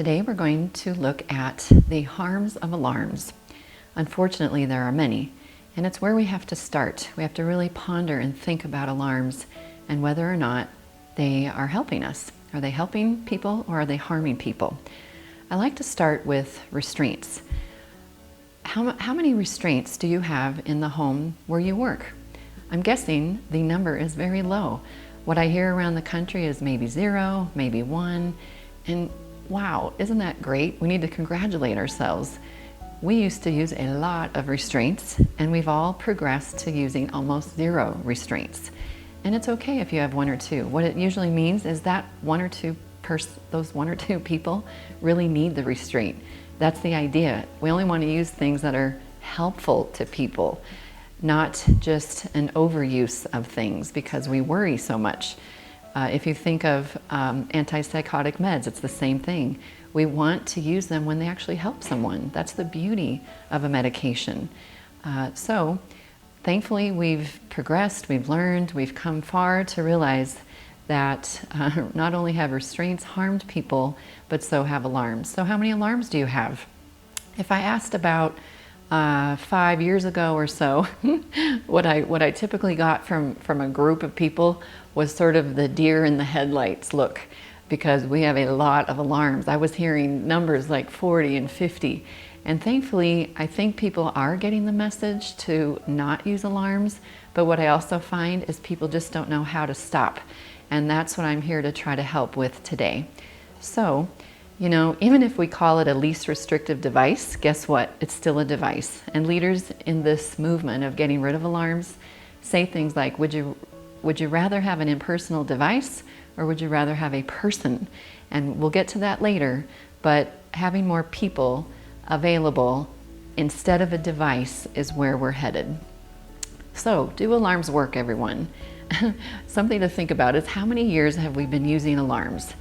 Today we're going to look at the harms of alarms. Unfortunately, there are many, and it's where we have to start. We have to really ponder and think about alarms and whether or not they are helping us. Are they helping people or are they harming people? I like to start with restraints. How many restraints do you have in the home where you work? I'm guessing the number is very low. What I hear around the country is maybe 0, maybe 1, and wow, isn't that great? We need to congratulate ourselves. We used to use a lot of restraints, and we've all progressed to using almost 0 restraints. And it's okay if you have 1 or 2. What it usually means is that those one or two people really need the restraint. That's the idea. We only want to use things that are helpful to people, not just an overuse of things because we worry so much. If you think of antipsychotic meds, it's the same thing. We want to use them when they actually help someone. That's the beauty of a medication. So thankfully we've progressed, we've learned, we've come far to realize that not only have restraints harmed people, but so have alarms. So how many alarms do you have? If I asked about 5 years ago or so, what I typically got from a group of people was sort of the deer in the headlights look, because we have a lot of alarms. I was hearing numbers like 40 and 50. And thankfully, I think people are getting the message to not use alarms, but what I also find is people just don't know how to stop. And that's what I'm here to try to help with today. So, you know, even if we call it a least restrictive device, guess what? It's still a device. And leaders in this movement of getting rid of alarms say things like, would you rather have an impersonal device or would you rather have a person? And we'll get to that later, but having more people available instead of a device is where we're headed. So, do alarms work, everyone? Something to think about is how many years have we been using alarms?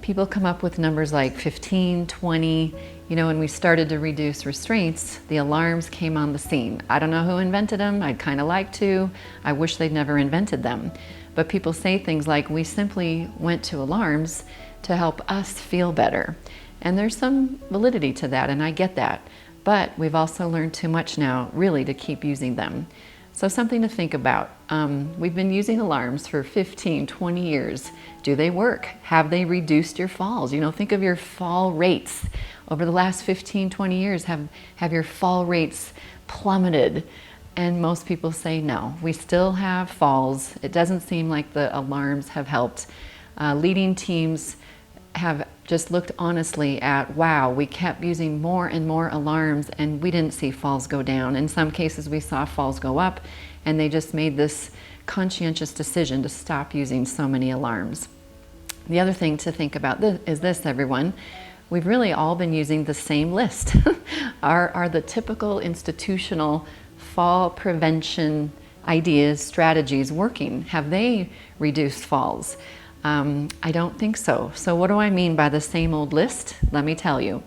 People come up with numbers like 15, 20. You know, when we started to reduce restraints, the alarms came on the scene. I don't know who invented them. I'd kind of like to. I wish they'd never invented them. But people say things like, we simply went to alarms to help us feel better. And there's some validity to that, and I get that. But we've also learned too much now, really, to keep using them. So something to think about. We've been using alarms for 15, 20 years. Do they work? Have they reduced your falls? You know, think of your fall rates. Over the last 15, 20 years, have your fall rates plummeted? And most people say no. We still have falls. It doesn't seem like the alarms have helped. Leading teams have just looked honestly at, wow, we kept using more and more alarms and we didn't see falls go down. In some cases we saw falls go up, and they just made this conscientious decision to stop using so many alarms. The other thing to think about is this, everyone. We've really all been using the same list. Are the typical institutional fall prevention ideas, strategies working? Have they reduced falls? I don't think so. So what do I mean by the same old list? Let me tell you.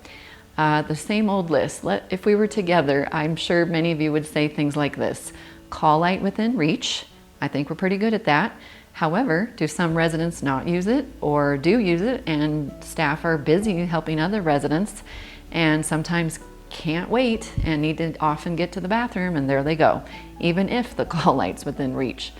The same old list. If we were together, I'm sure many of you would say things like this. Call light within reach. I think we're pretty good at that. However, do some residents not use it or do use it, and staff are busy helping other residents and sometimes can't wait and need to often get to the bathroom, and there they go, even if the call light's within reach.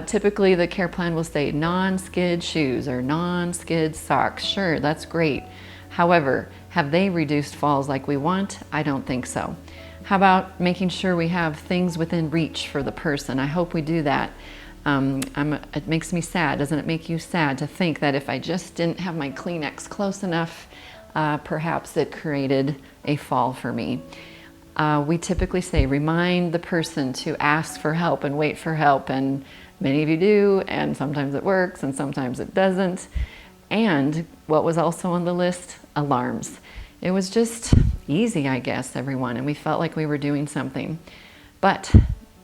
Typically the care plan will say non-skid shoes or non-skid socks. Sure, that's great. However, have they reduced falls like we want? I don't think so. How about making sure we have things within reach for the person? I hope we do that. It makes me sad. Doesn't it make you sad to think that if I just didn't have my Kleenex close enough, perhaps it created a fall for me? We typically say, remind the person to ask for help and wait for help, and many of you do, and sometimes it works and sometimes it doesn't. And what was also on the list? Alarms. It was just easy, I guess, everyone, and we felt like we were doing something. But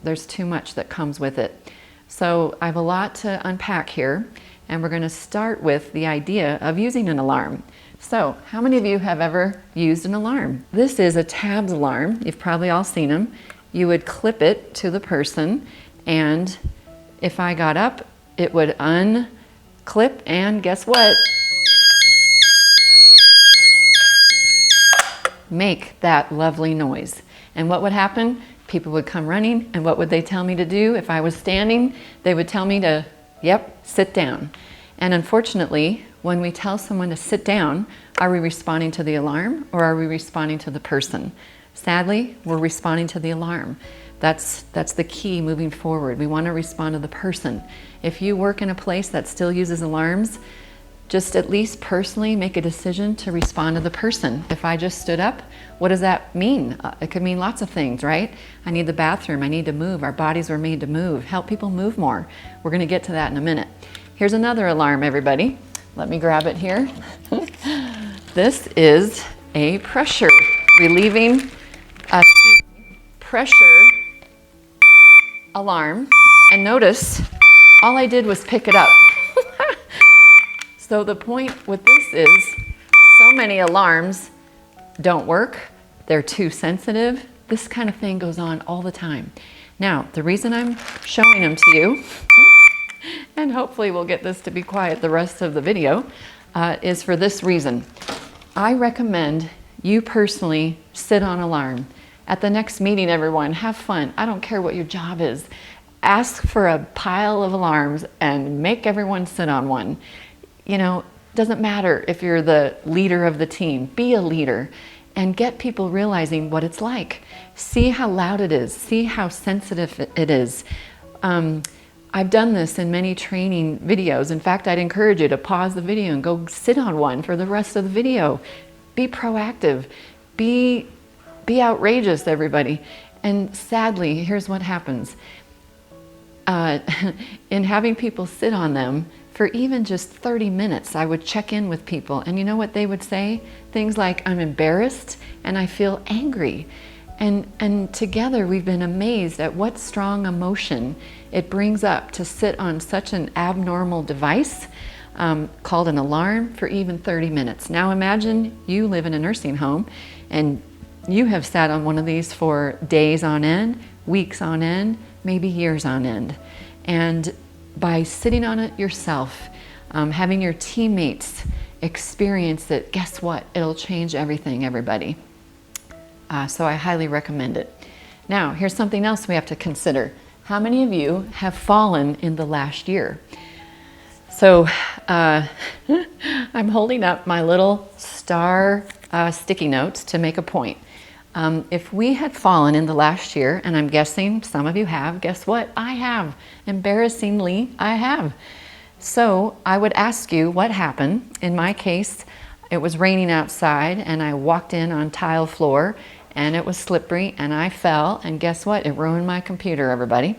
there's too much that comes with it. So I have a lot to unpack here, and we're going to start with the idea of using an alarm. So, how many of you have ever used an alarm? This is a TABS alarm. You've probably all seen them. You would clip it to the person, and if I got up, it would unclip, and guess what? make that lovely noise. And what would happen? People would come running, and what would they tell me to do? If I was standing, they would tell me to, yep, sit down. And unfortunately, when we tell someone to sit down, are we responding to the alarm or are we responding to the person? Sadly, we're responding to the alarm. That's the key moving forward. We want to respond to the person. If you work in a place that still uses alarms, just at least personally make a decision to respond to the person. If I just stood up, what does that mean? It could mean lots of things, right? I need the bathroom, I need to move. Our bodies were made to move. Help people move more. We're going to get to that in a minute. Here's another alarm, everybody. Let me grab it here. This is a pressure relieving pressure alarm. And notice, all I did was pick it up. So the point with this is, so many alarms don't work. They're too sensitive. This kind of thing goes on all the time. Now, the reason I'm showing them to you, and hopefully we'll get this to be quiet the rest of the video, is for this reason. I recommend you personally sit on alarm. At the next meeting, everyone, have fun. I don't care what your job is. Ask for a pile of alarms and make everyone sit on one. You know, doesn't matter if you're the leader of the team. Be a leader and get people realizing what it's like. See how loud it is. See how sensitive it is. I've done this in many training videos. In fact, I'd encourage you to pause the video and go sit on one for the rest of the video. Be proactive. Be outrageous, everybody. And sadly, here's what happens. In having people sit on them for even just 30 minutes, I would check in with people. And you know what they would say? Things like, I'm embarrassed and I feel angry. And together we've been amazed at what strong emotion it brings up to sit on such an abnormal device called an alarm for even 30 minutes. Now imagine you live in a nursing home and you have sat on one of these for days on end, weeks on end, maybe years on end. And by sitting on it yourself, having your teammates experience it, guess what? It'll change everything, everybody. So I highly recommend it. Now, here's something else we have to consider. How many of you have fallen in the last year? So I'm holding up my little star sticky notes to make a point. If we had fallen in the last year, and I'm guessing some of you have, guess what? I have. Embarrassingly, I have. So I would ask you what happened. In my case, it was raining outside and I walked in on tile floor and it was slippery and I fell, and guess what? It ruined my computer, everybody.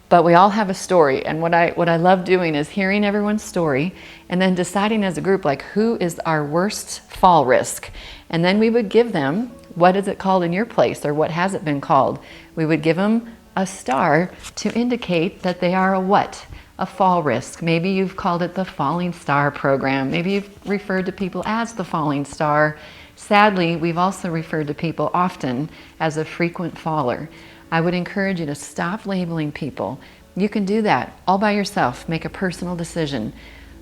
But we all have a story, and what I love doing is hearing everyone's story and then deciding as a group, like, who is our worst fall risk? And then we would give them, what is it called in your place, or what has it been called? We would give them a star to indicate that they are a what? A fall risk. Maybe you've called it the Falling Star program. Maybe you've referred to people as the Falling Star. Sadly, we've also referred to people often as a frequent faller. I would encourage you to stop labeling people. You can do that all by yourself. Make a personal decision.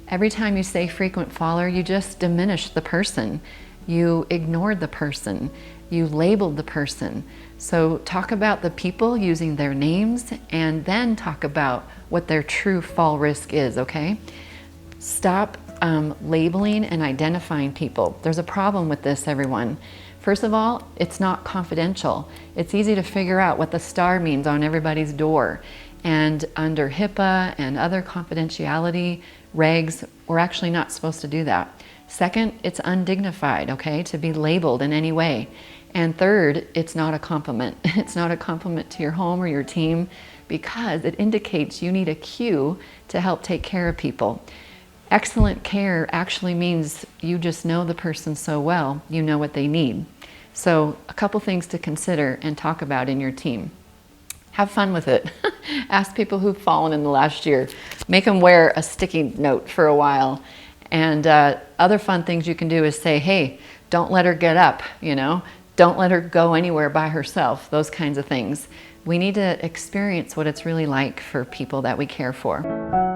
Every time you say frequent faller, you just diminish the person. You ignored the person. You labeled the person. So talk about the people using their names and then talk about what their true fall risk is, okay? Stop labeling and identifying people. There's a problem with this, everyone. First of all, it's not confidential. It's easy to figure out what the star means on everybody's door. And under HIPAA and other confidentiality regs, we're actually not supposed to do that. Second, it's undignified, okay, to be labeled in any way. And third, it's not a compliment. It's not a compliment to your home or your team because it indicates you need a cue to help take care of people. Excellent care actually means you just know the person so well, you know what they need. So a couple things to consider and talk about in your team. Have fun with it. Ask people who've fallen in the last year. Make them wear a sticky note for a while. And other fun things you can do is say, hey, don't let her get up, you know? Don't let her go anywhere by herself, those kinds of things. We need to experience what it's really like for people that we care for.